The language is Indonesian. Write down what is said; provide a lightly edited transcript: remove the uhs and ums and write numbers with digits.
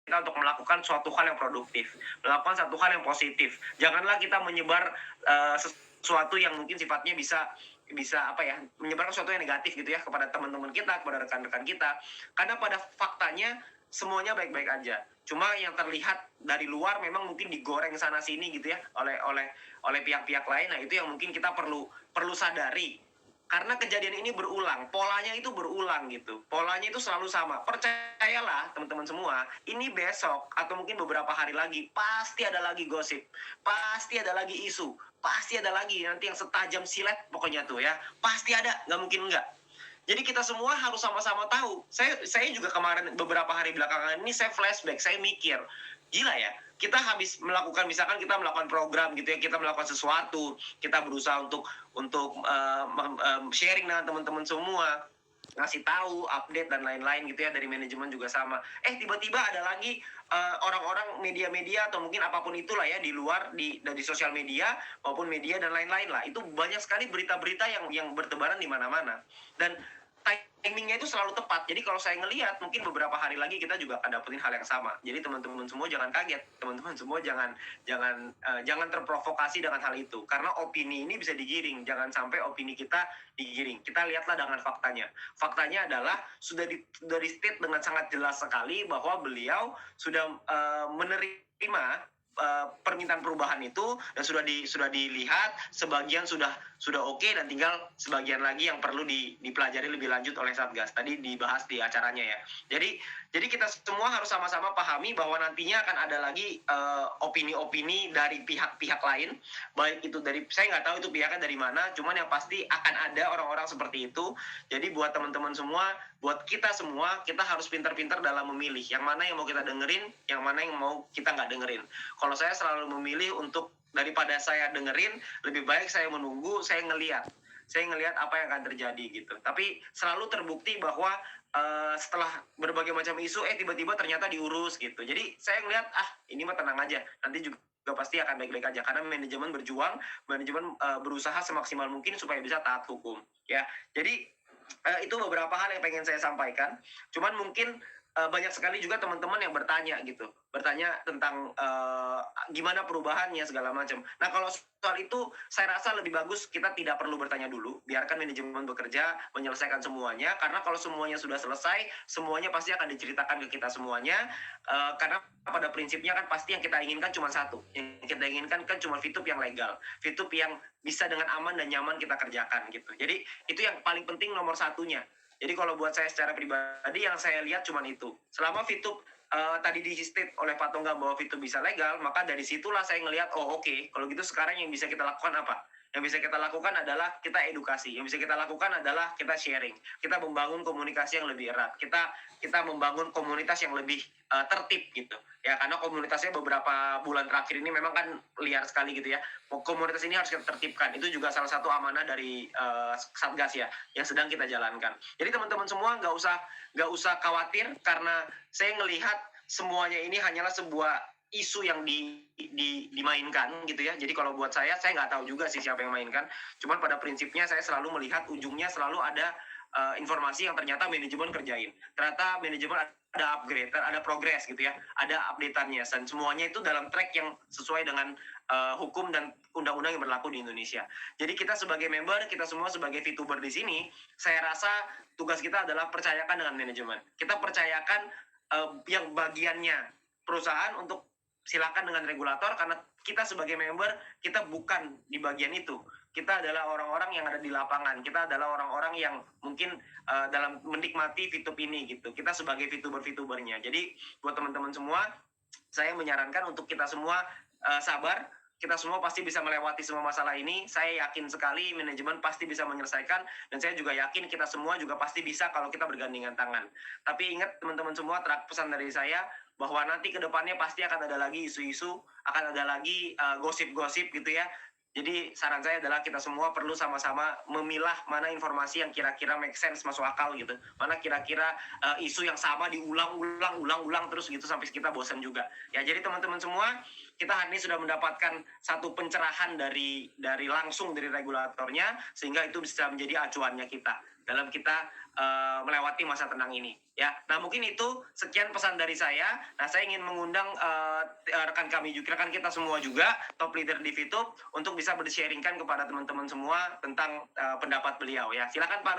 kita untuk melakukan suatu hal yang produktif, melakukan satu hal yang positif. Janganlah kita menyebar sesuatu yang mungkin sifatnya bisa menyebarkan sesuatu yang negatif gitu ya kepada teman-teman kita, kepada rekan-rekan kita. Karena pada faktanya semuanya baik-baik aja. Cuma yang terlihat dari luar memang mungkin digoreng sana sini gitu ya oleh pihak-pihak lain. Nah, itu yang mungkin kita perlu sadari. Karena kejadian ini berulang, polanya itu berulang gitu. Polanya itu selalu sama. Percayalah teman-teman semua, ini besok atau mungkin beberapa hari lagi pasti ada lagi gosip, pasti ada lagi isu, pasti ada lagi nanti yang setajam silet pokoknya tuh ya. Pasti ada, nggak mungkin enggak. Jadi kita semua harus sama-sama tahu. Saya juga kemarin beberapa hari belakangan ini saya flashback, saya mikir, gila ya, kita habis melakukan, misalkan kita melakukan program gitu ya, kita melakukan sesuatu, kita berusaha untuk sharing dengan teman-teman semua, ngasih tahu, update dan lain-lain gitu ya, dari manajemen juga sama. Tiba-tiba ada lagi orang-orang media-media atau mungkin apapun itulah ya di luar dari sosial media maupun media dan lain-lain lah. Itu banyak sekali berita-berita yang bertebaran di mana-mana. Dan timingnya itu selalu tepat. Jadi kalau saya ngelihat mungkin beberapa hari lagi kita juga akan dapetin hal yang sama. Jadi teman-teman semua jangan kaget, teman-teman semua jangan terprovokasi dengan hal itu. Karena opini ini bisa digiring. Jangan sampai opini kita digiring. Kita lihatlah dengan faktanya. Faktanya adalah sudah di state dengan sangat jelas sekali bahwa beliau sudah menerima permintaan perubahan itu dan sudah dilihat, sebagian sudah oke, dan tinggal sebagian lagi yang perlu dipelajari lebih lanjut oleh Satgas. Tadi dibahas di acaranya ya. Jadi kita semua harus sama-sama pahami bahwa nantinya akan ada lagi opini-opini dari pihak-pihak lain, baik itu dari, saya nggak tahu itu pihaknya dari mana, cuman yang pasti akan ada orang-orang seperti itu. Jadi buat teman-teman semua, buat kita semua, kita harus pintar-pintar dalam memilih yang mana yang mau kita dengerin, yang mana yang mau kita nggak dengerin. Kalau saya selalu memilih untuk, daripada saya dengerin, lebih baik saya menunggu, saya ngelihat apa yang akan terjadi gitu. Tapi selalu terbukti bahwa setelah berbagai macam isu tiba-tiba ternyata diurus gitu. Jadi saya ngelihat ini mah tenang aja, nanti juga pasti akan baik-baik aja, karena manajemen berjuang, manajemen berusaha semaksimal mungkin supaya bisa taat hukum ya. Jadi itu beberapa hal yang pengen saya sampaikan. Cuman mungkin banyak sekali juga teman-teman yang bertanya tentang gimana perubahannya segala macam. Nah, kalau soal itu saya rasa lebih bagus kita tidak perlu bertanya dulu, biarkan manajemen bekerja menyelesaikan semuanya, karena kalau semuanya sudah selesai, semuanya pasti akan diceritakan ke kita semuanya, karena pada prinsipnya kan pasti yang kita inginkan cuma satu, yang kita inginkan kan cuma VTube yang legal, VTube yang bisa dengan aman dan nyaman kita kerjakan gitu. Jadi itu yang paling penting, nomor satunya. Jadi kalau buat saya secara pribadi, yang saya lihat cuma itu. Selama VTube tadi di state oleh Pak Tonggang bahwa VTube bisa legal, maka dari situlah saya ngelihat, oke, kalau gitu sekarang yang bisa kita lakukan apa? Yang bisa kita lakukan adalah kita edukasi. Yang bisa kita lakukan adalah kita sharing. Kita membangun komunikasi yang lebih erat. Kita membangun komunitas yang lebih tertib gitu. Ya, karena komunitasnya beberapa bulan terakhir ini memang kan liar sekali gitu ya. Komunitas ini harus kita tertibkan. Itu juga salah satu amanah dari Satgas ya, yang sedang kita jalankan. Jadi teman-teman semua nggak usah khawatir, karena saya ngelihat semuanya ini hanyalah sebuah isu yang dimainkan gitu ya. Jadi kalau buat saya nggak tahu juga sih siapa yang mainkan. Cuman pada prinsipnya saya selalu melihat ujungnya selalu ada informasi yang ternyata manajemen kerjain. Ternyata manajemen ada upgrade, ada progres gitu ya, ada update-annya, dan semuanya itu dalam track yang sesuai dengan hukum dan undang-undang yang berlaku di Indonesia. Jadi kita sebagai member, kita semua sebagai VTuber di sini, saya rasa tugas kita adalah percayakan dengan manajemen. Kita percayakan yang bagiannya perusahaan untuk silakan dengan regulator, karena kita sebagai member, kita bukan di bagian itu. Kita adalah orang-orang yang ada di lapangan. Kita adalah orang-orang yang mungkin dalam menikmati VTube ini gitu. Kita sebagai VTuber-VTubernya. Jadi buat teman-teman semua, saya menyarankan untuk kita semua sabar. Kita semua pasti bisa melewati semua masalah ini. Saya yakin sekali manajemen pasti bisa menyelesaikan, dan saya juga yakin kita semua juga pasti bisa kalau kita bergandengan tangan. Tapi ingat teman-teman semua, pesan dari saya bahwa nanti ke depannya pasti akan ada lagi isu-isu, akan ada lagi gosip-gosip gitu ya. Jadi saran saya adalah kita semua perlu sama-sama memilah mana informasi yang kira-kira make sense, masuk akal gitu. Mana kira-kira isu yang sama diulang terus gitu sampai kita bosan juga. Ya, jadi teman-teman semua, kita hari ini sudah mendapatkan satu pencerahan dari langsung dari regulatornya, sehingga itu bisa menjadi acuannya kita. dalam kita melewati masa tenang ini ya. Nah mungkin itu sekian pesan dari saya. Nah saya ingin mengundang rekan kami juga, rekan kita semua juga, top leader di VTube, untuk bisa bersharingkan kepada teman-teman semua tentang pendapat beliau ya. Silakan Pak.